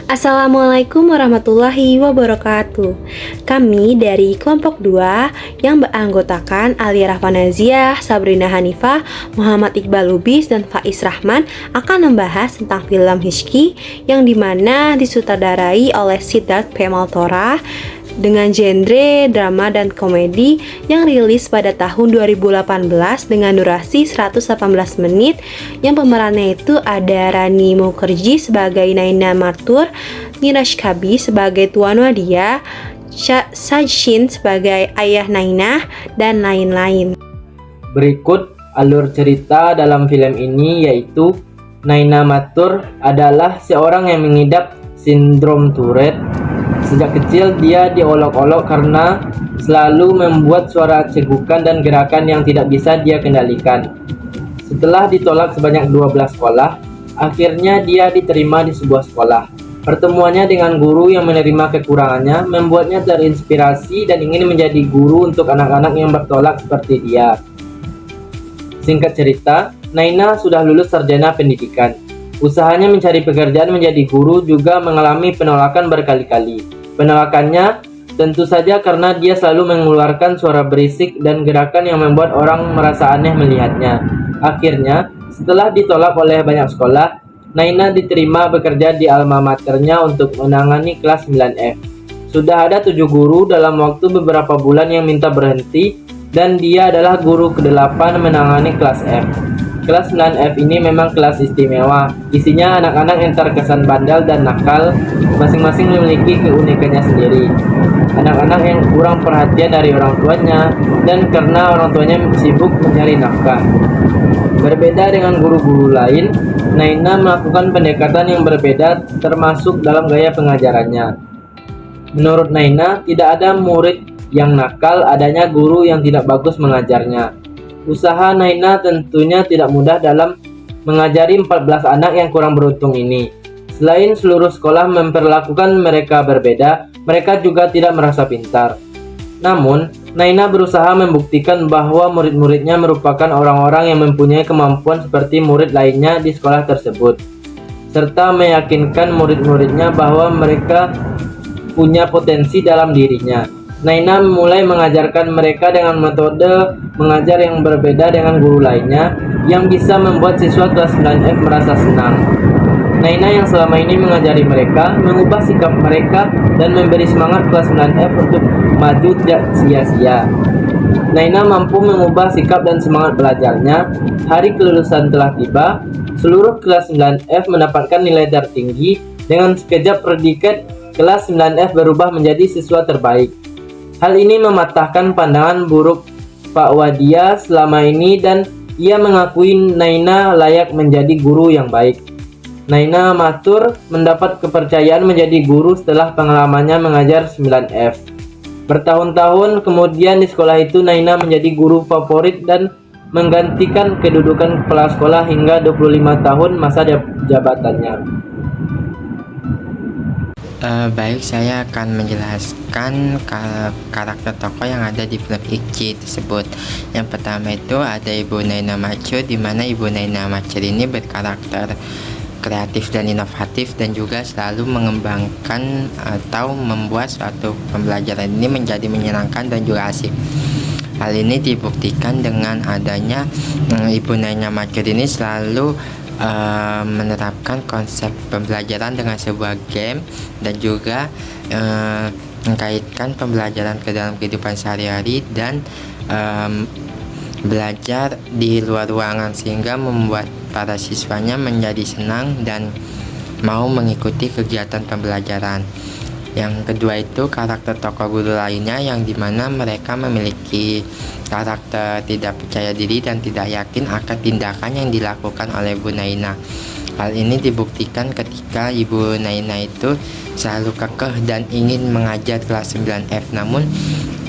Assalamualaikum warahmatullahi wabarakatuh. Kami dari kelompok 2 yang beranggotakan Ali Rahmanaziah, Sabrina Hanifah, Muhammad Iqbal Lubis, dan Faiz Rahman akan membahas tentang film Hishki yang dimana disutradarai oleh Siddharth P. Malhotra dengan genre drama dan komedi yang rilis pada tahun 2018 dengan durasi 118 menit yang pemerannya itu ada Rani Mukherjee sebagai Naina Mathur, Niraj Kabi sebagai Tuan Wadia, Sachin sebagai ayah Naina, dan lain-lain. Berikut alur cerita dalam film ini yaitu Naina Mathur adalah seorang yang mengidap sindrom Tourette. Sejak kecil dia diolok-olok karena selalu membuat suara cegukan dan gerakan yang tidak bisa dia kendalikan. Setelah ditolak sebanyak 12 sekolah, akhirnya dia diterima di sebuah sekolah. Pertemuannya dengan guru yang menerima kekurangannya membuatnya terinspirasi dan ingin menjadi guru untuk anak-anak yang bertolak seperti dia. Singkat cerita, Naina sudah lulus sarjana pendidikan. Usahanya mencari pekerjaan menjadi guru juga mengalami penolakan berkali-kali. Penolakannya tentu saja karena dia selalu mengeluarkan suara berisik dan gerakan yang membuat orang merasa aneh melihatnya. Akhirnya, setelah ditolak oleh banyak sekolah, Naina diterima bekerja di alma maternya untuk menangani kelas 9F. Sudah ada 7 guru dalam waktu beberapa bulan yang minta berhenti, dan dia adalah guru ke-8 menangani kelas F. Kelas 9F ini memang kelas istimewa. Isinya anak-anak yang terkesan bandel dan nakal, masing-masing memiliki keunikannya sendiri. Anak-anak yang kurang perhatian dari orang tuanya, dan karena orang tuanya sibuk mencari nafkah. Berbeda dengan guru-guru lain, Naina melakukan pendekatan yang berbeda termasuk dalam gaya pengajarannya. Menurut Naina, tidak ada murid yang nakal, adanya guru yang tidak bagus mengajarnya. Usaha Naina tentunya tidak mudah dalam mengajari 14 anak yang kurang beruntung ini. Selain seluruh sekolah memperlakukan mereka berbeda, mereka juga tidak merasa pintar. Namun, Naina berusaha membuktikan bahwa murid-muridnya merupakan orang-orang yang mempunyai kemampuan seperti murid lainnya di sekolah tersebut, serta meyakinkan murid-muridnya bahwa mereka punya potensi dalam dirinya. Naina mulai mengajarkan mereka dengan metode mengajar yang berbeda dengan guru lainnya yang bisa membuat siswa kelas 9F merasa senang. Naina yang selama ini mengajari mereka mengubah sikap mereka dan memberi semangat kelas 9F untuk maju tidak sia-sia. Naina mampu mengubah sikap dan semangat belajarnya. Hari kelulusan telah tiba. Seluruh kelas 9F mendapatkan nilai tertinggi. Dengan sekejap predikat, kelas 9F berubah menjadi siswa terbaik. Hal ini mematahkan pandangan buruk Pak Wadia selama ini dan ia mengakui Naina layak menjadi guru yang baik. Naina Mathur mendapat kepercayaan menjadi guru setelah pengalamannya mengajar 9F. Bertahun-tahun kemudian di sekolah itu Naina menjadi guru favorit dan menggantikan kedudukan kepala sekolah hingga 25 tahun masa jabatannya. Baik, saya akan menjelaskan karakter tokoh yang ada di film Hishki tersebut. Yang pertama itu ada Ibu Naina Mathur, di mana Ibu Naina Mathur ini berkarakter kreatif dan inovatif dan juga selalu mengembangkan atau membuat suatu pembelajaran ini menjadi menyenangkan dan juga asik. Hal ini dibuktikan dengan adanya Ibu Naina Mathur ini selalu menerapkan konsep pembelajaran dengan sebuah game dan juga mengkaitkan pembelajaran ke dalam kehidupan sehari-hari dan belajar di luar ruangan sehingga membuat para siswanya menjadi senang dan mau mengikuti kegiatan pembelajaran. Yang kedua itu karakter tokoh guru lainnya yang dimana mereka memiliki karakter tidak percaya diri dan tidak yakin akan tindakan yang dilakukan oleh Bu Naina. Hal ini dibuktikan ketika Ibu Naina itu selalu kekeh dan ingin mengajar kelas 9F, namun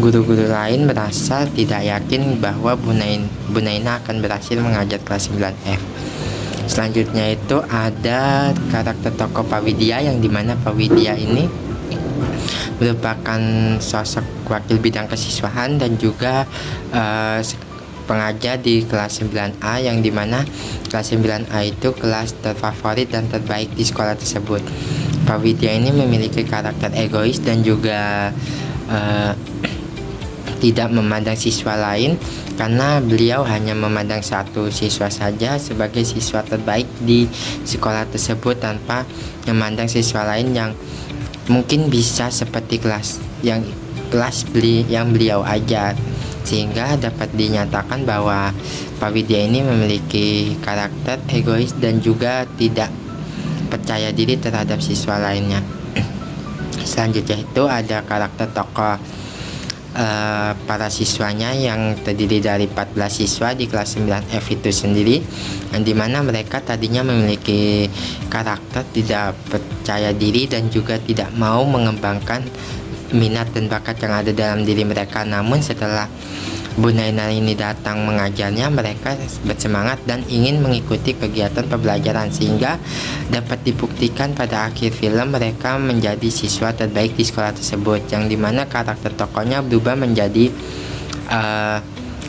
guru-guru lain merasa tidak yakin bahwa Bu Naina akan berhasil mengajar kelas 9F. Selanjutnya itu ada karakter tokoh Pak Widya yang dimana Pak Widya ini merupakan sosok wakil bidang kesiswaan dan juga pengajar di kelas 9A yang dimana kelas 9A itu kelas terfavorit dan terbaik di sekolah tersebut. Pak Widya ini memiliki karakter egois dan juga tidak memandang siswa lain, karena beliau hanya memandang satu siswa saja sebagai siswa terbaik di sekolah tersebut tanpa memandang siswa lain yang mungkin bisa seperti kelas yang beliau ajar, sehingga dapat dinyatakan bahwa Pak Widya ini memiliki karakter egois dan juga tidak percaya diri terhadap siswa lainnya. Selanjutnya itu ada karakter tokoh para siswanya yang terdiri dari 14 siswa di kelas 9F itu sendiri, yang dimana mereka tadinya memiliki karakter tidak percaya diri dan juga tidak mau mengembangkan minat dan bakat yang ada dalam diri mereka. Namun setelah Bu Naina ini datang mengajarnya, mereka bersemangat dan ingin mengikuti kegiatan pembelajaran, sehingga dapat dibuktikan pada akhir film mereka menjadi siswa terbaik di sekolah tersebut, yang dimana karakter tokohnya berubah menjadi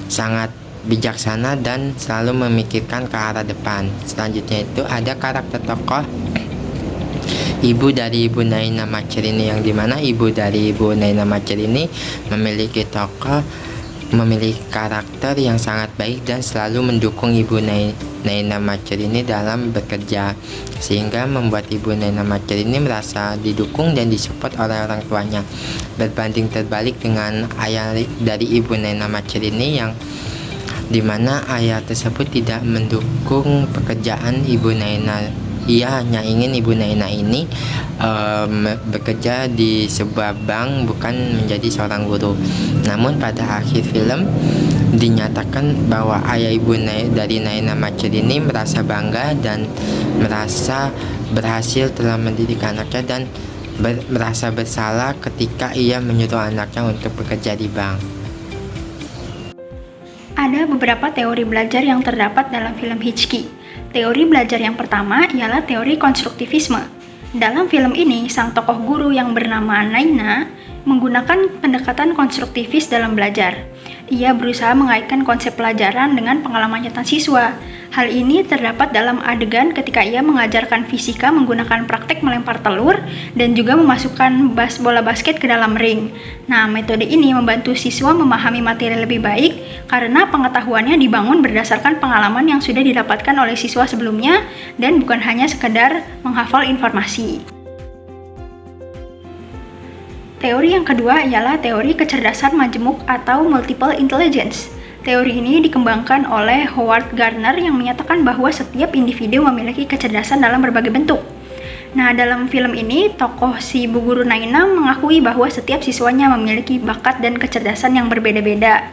sangat bijaksana dan selalu memikirkan ke arah depan. Selanjutnya itu ada karakter tokoh ibu dari Ibu Naina Macer ini, yang dimana ibu dari Ibu Naina Macer ini memiliki karakter yang sangat baik dan selalu mendukung Ibu Naina Macer ini dalam bekerja, sehingga membuat Ibu Naina Macer ini merasa didukung dan disupport oleh orang tuanya. Berbanding terbalik dengan ayah dari Ibu Naina Macer ini, yang dimana ayah tersebut tidak mendukung pekerjaan Ibu Naina. Ia hanya ingin Ibu Naina ini bekerja di sebuah bank, bukan menjadi seorang guru. Namun pada akhir film dinyatakan bahwa ayah dari Naina Macer ini merasa bangga dan merasa berhasil telah mendidik anaknya, dan merasa bersalah ketika ia menyuruh anaknya untuk bekerja di bank. Ada beberapa teori belajar yang terdapat dalam film Hitchki. Teori belajar yang pertama ialah teori konstruktivisme. Dalam film ini, sang tokoh guru yang bernama Naina menggunakan pendekatan konstruktivis dalam belajar. Ia berusaha mengaitkan konsep pelajaran dengan pengalaman nyata siswa. Hal ini terdapat dalam adegan ketika ia mengajarkan fisika menggunakan praktek melempar telur dan juga memasukkan bola basket ke dalam ring. Nah, metode ini membantu siswa memahami materi lebih baik karena pengetahuannya dibangun berdasarkan pengalaman yang sudah didapatkan oleh siswa sebelumnya dan bukan hanya sekedar menghafal informasi. Teori yang kedua ialah teori kecerdasan majemuk atau multiple intelligence. Teori ini dikembangkan oleh Howard Gardner yang menyatakan bahwa setiap individu memiliki kecerdasan dalam berbagai bentuk. Nah, dalam film ini, tokoh si Bu Guru Naina mengakui bahwa setiap siswanya memiliki bakat dan kecerdasan yang berbeda-beda.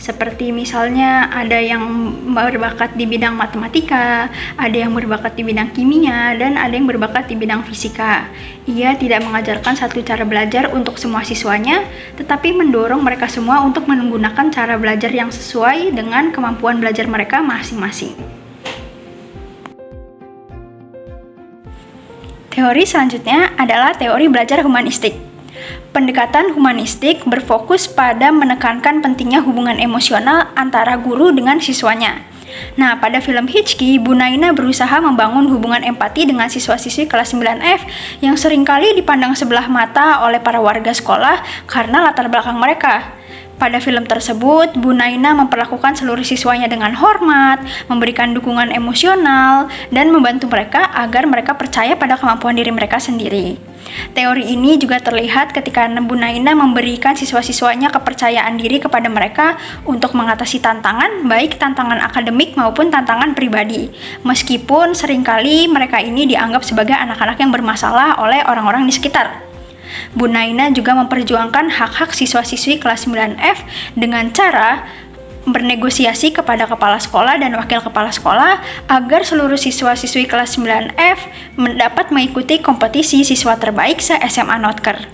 Seperti misalnya ada yang berbakat di bidang matematika, ada yang berbakat di bidang kimia, dan ada yang berbakat di bidang fisika. Ia tidak mengajarkan satu cara belajar untuk semua siswanya, tetapi mendorong mereka semua untuk menggunakan cara belajar yang sesuai dengan kemampuan belajar mereka masing-masing. Teori selanjutnya adalah teori belajar humanistik. Pendekatan humanistik berfokus pada menekankan pentingnya hubungan emosional antara guru dengan siswanya. Nah, pada film Hitchki, Bu Naina berusaha membangun hubungan empati dengan siswa-siswi kelas 9F yang seringkali dipandang sebelah mata oleh para warga sekolah karena latar belakang mereka. Pada film tersebut, Bu Naina memperlakukan seluruh siswanya dengan hormat, memberikan dukungan emosional, dan membantu mereka agar mereka percaya pada kemampuan diri mereka sendiri. Teori ini juga terlihat ketika Bu Naina memberikan siswa-siswanya kepercayaan diri kepada mereka untuk mengatasi tantangan, baik tantangan akademik maupun tantangan pribadi. Meskipun seringkali mereka ini dianggap sebagai anak-anak yang bermasalah oleh orang-orang di sekitar. Bu Naina juga memperjuangkan hak-hak siswa-siswi kelas 9F dengan cara bernegosiasi kepada kepala sekolah dan wakil kepala sekolah agar seluruh siswa-siswi kelas 9F dapat mengikuti kompetisi siswa terbaik se-SMA Notker.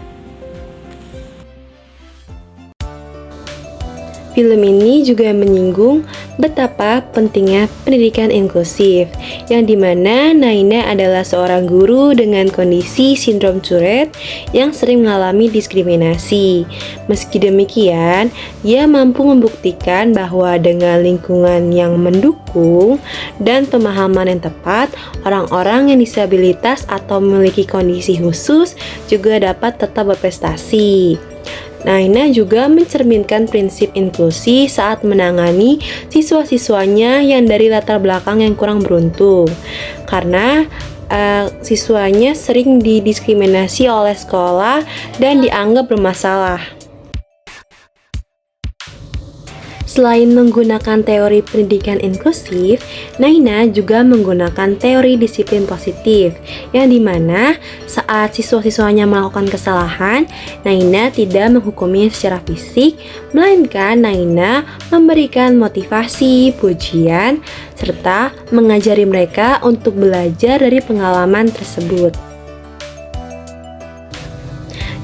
Film ini juga menyinggung betapa pentingnya pendidikan inklusif, yang dimana Naina adalah seorang guru dengan kondisi sindrom Tourette yang sering mengalami diskriminasi. Meski demikian, ia mampu membuktikan bahwa dengan lingkungan yang mendukung dan pemahaman yang tepat, orang-orang yang disabilitas atau memiliki kondisi khusus juga dapat tetap berprestasi. Naina juga mencerminkan prinsip inklusi saat menangani siswa-siswanya yang dari latar belakang yang kurang beruntung, karena siswanya sering didiskriminasi oleh sekolah dan dianggap bermasalah. Selain menggunakan teori pendidikan inklusif, Naina juga menggunakan teori disiplin positif, yang dimana saat siswa-siswanya melakukan kesalahan, Naina tidak menghukumnya secara fisik, melainkan Naina memberikan motivasi, pujian, serta mengajari mereka untuk belajar dari pengalaman tersebut.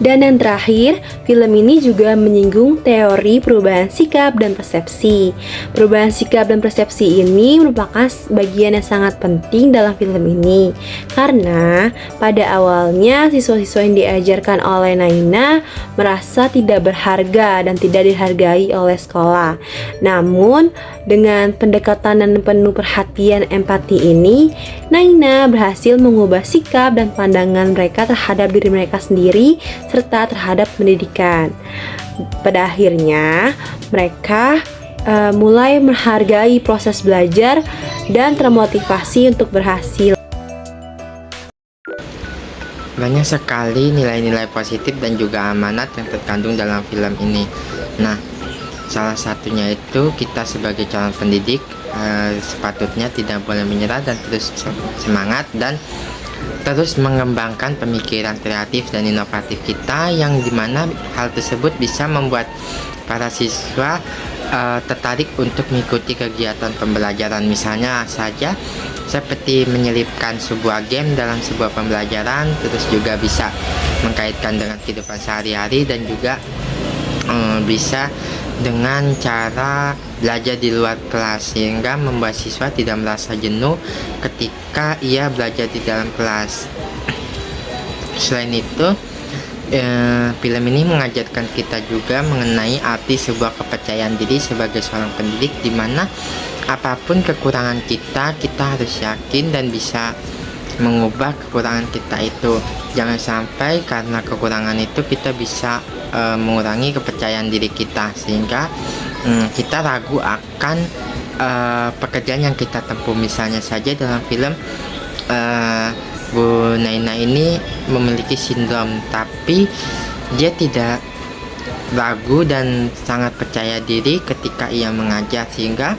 Dan yang terakhir, film ini juga menyinggung teori perubahan sikap dan persepsi. Perubahan sikap dan persepsi ini merupakan bagian yang sangat penting dalam film ini, karena pada awalnya siswa-siswa yang diajarkan oleh Naina merasa tidak berharga dan tidak dihargai oleh sekolah. Namun, dengan pendekatan dan penuh perhatian empati ini, Naina berhasil mengubah sikap dan pandangan mereka terhadap diri mereka sendiri serta terhadap pendidikan. Pada akhirnya, mereka mulai menghargai proses belajar dan termotivasi untuk berhasil. Banyak sekali nilai-nilai positif dan juga amanat yang terkandung dalam film ini. Nah, salah satunya itu kita sebagai calon pendidik sepatutnya tidak boleh menyerah dan terus semangat dan terus mengembangkan pemikiran kreatif dan inovatif kita, yang dimana hal tersebut bisa membuat para siswa tertarik untuk mengikuti kegiatan pembelajaran, misalnya saja seperti menyelipkan sebuah game dalam sebuah pembelajaran, terus juga bisa mengkaitkan dengan kehidupan sehari-hari dan juga bisa dengan cara belajar di luar kelas, sehingga membuat siswa tidak merasa jenuh ketika ia belajar di dalam kelas. Selain itu, film ini mengajarkan kita juga mengenai arti sebuah kepercayaan diri sebagai seorang pendidik, di mana apapun kekurangan kita harus yakin dan bisa mengubah kekurangan kita itu. Jangan sampai karena kekurangan itu kita bisa mengurangi kepercayaan diri kita, sehingga kita ragu akan pekerjaan yang kita tempuh. Misalnya saja dalam film Bu Naina ini memiliki sindrom, tapi dia tidak ragu dan sangat percaya diri ketika ia mengajar, sehingga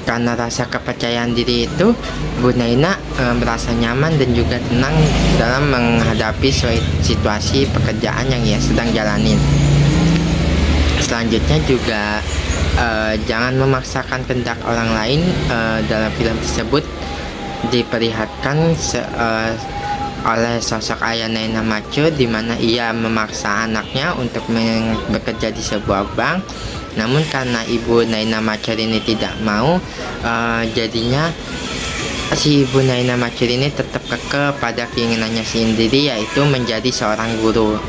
karena rasa kepercayaan diri itu, Bu Naina merasa nyaman dan juga tenang dalam menghadapi situasi pekerjaan yang ia sedang jalanin. Selanjutnya juga jangan memaksakan kehendak orang lain. Dalam film tersebut diperlihatkan oleh sosok ayah Naina Macho, di mana ia memaksa anaknya untuk bekerja di sebuah bank. Namun karena ibu Naina Macho ini tidak mau, jadinya si ibu Naina Macho ini tetap kekeh pada keinginannya sendiri, yaitu menjadi seorang guru.